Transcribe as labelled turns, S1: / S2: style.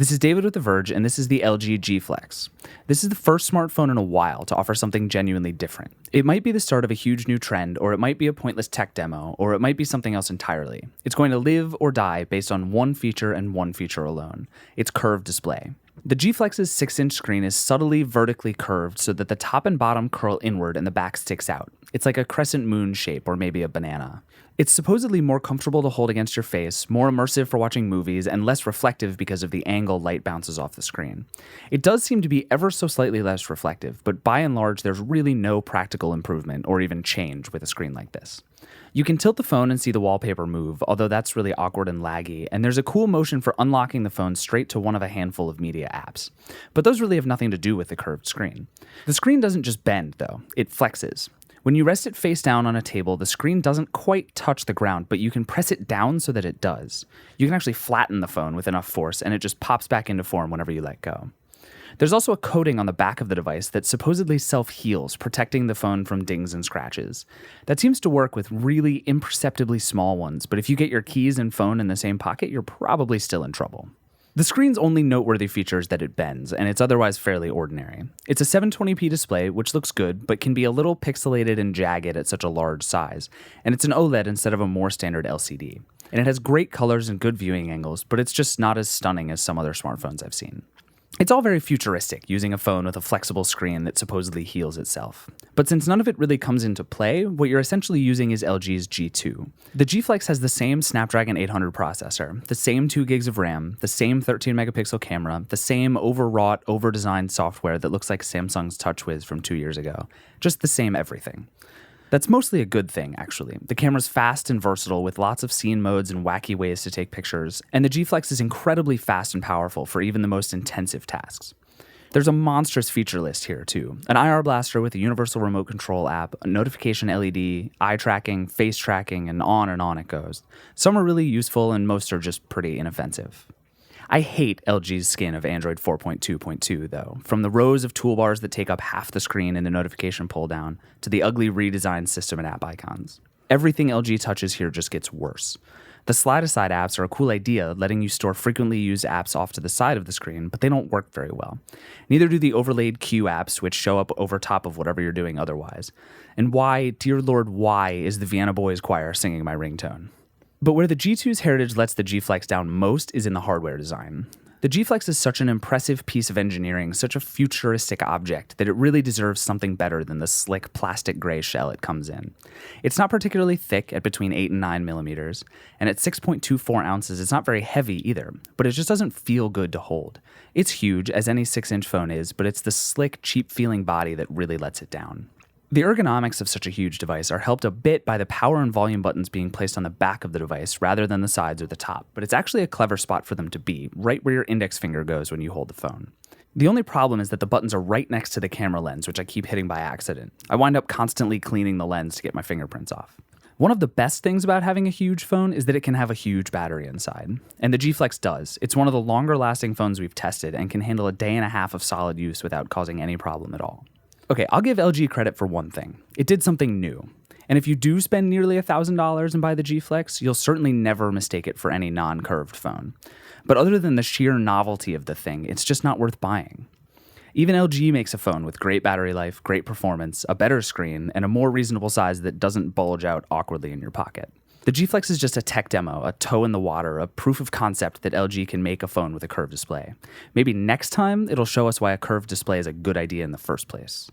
S1: This is David with The Verge, and this is the LG G Flex. This is the first smartphone in a while to offer something genuinely different. It might be the start of a huge new trend, or it might be a pointless tech demo, or it might be something else entirely. It's going to live or die based on one feature and one feature alone. Its curved display. The G Flex's 6-inch screen is subtly vertically curved so that the top and bottom curl inward and the back sticks out. It's like a crescent moon shape or maybe a banana. It's supposedly more comfortable to hold against your face, more immersive for watching movies, and less reflective because of the angle light bounces off the screen. It does seem to be ever so slightly less reflective, but by and large there's really no practical improvement or even change with a screen like this. You can tilt the phone and see the wallpaper move, although that's really awkward and laggy, and there's a cool motion for unlocking the phone straight to one of a handful of media apps. But those really have nothing to do with the curved screen. The screen doesn't just bend, though, it flexes. When you rest it face down on a table, the screen doesn't quite touch the ground, but you can press it down so that it does. You can actually flatten the phone with enough force, and it just pops back into form whenever you let go. There's also a coating on the back of the device that supposedly self-heals, protecting the phone from dings and scratches. That seems to work with really imperceptibly small ones, but if you get your keys and phone in the same pocket, you're probably still in trouble. The screen's only noteworthy feature is that it bends, and it's otherwise fairly ordinary. It's a 720p display, which looks good, but can be a little pixelated and jagged at such a large size, and it's an OLED instead of a more standard LCD. And it has great colors and good viewing angles, but it's just not as stunning as some other smartphones I've seen. It's all very futuristic, using a phone with a flexible screen that supposedly heals itself. But since none of it really comes into play, what you're essentially using is LG's G2. The G Flex has the same Snapdragon 800 processor, the same 2 gigs of RAM, the same 13-megapixel camera, the same overwrought, overdesigned software that looks like Samsung's TouchWiz from 2 years ago. Just the same everything. That's mostly a good thing, actually. The camera's fast and versatile with lots of scene modes and wacky ways to take pictures, and the G Flex is incredibly fast and powerful for even the most intensive tasks. There's a monstrous feature list here, too. An IR blaster with a universal remote control app, a notification LED, eye tracking, face tracking, and on it goes. Some are really useful, and most are just pretty inoffensive. I hate LG's skin of Android 4.2.2, though, from the rows of toolbars that take up half the screen in the notification pull-down to the ugly redesigned system and app icons. Everything LG touches here just gets worse. The slide-aside apps are a cool idea, letting you store frequently used apps off to the side of the screen, but they don't work very well. Neither do the overlaid queue apps, which show up over top of whatever you're doing otherwise. And why, dear Lord, why is the Vienna Boys Choir singing my ringtone? But where the G2's heritage lets the G Flex down most is in the hardware design. The G Flex is such an impressive piece of engineering, such a futuristic object, that it really deserves something better than the slick plastic gray shell it comes in. It's not particularly thick at between 8 and 9 millimeters, and at 6.24 ounces it's not very heavy either, but it just doesn't feel good to hold. It's huge, as any 6-inch phone is, but it's the slick, cheap-feeling body that really lets it down. The ergonomics of such a huge device are helped a bit by the power and volume buttons being placed on the back of the device rather than the sides or the top, but it's actually a clever spot for them to be, right where your index finger goes when you hold the phone. The only problem is that the buttons are right next to the camera lens, which I keep hitting by accident. I wind up constantly cleaning the lens to get my fingerprints off. One of the best things about having a huge phone is that it can have a huge battery inside. And the G Flex does. It's one of the longer lasting phones we've tested and can handle a day and a half of solid use without causing any problem at all. Okay, I'll give LG credit for one thing. It did something new. And if you do spend nearly $1,000 and buy the G Flex, you'll certainly never mistake it for any non-curved phone. But other than the sheer novelty of the thing, it's just not worth buying. Even LG makes a phone with great battery life, great performance, a better screen, and a more reasonable size that doesn't bulge out awkwardly in your pocket. The G Flex is just a tech demo, a toe in the water, a proof of concept that LG can make a phone with a curved display. Maybe next time it'll show us why a curved display is a good idea in the first place.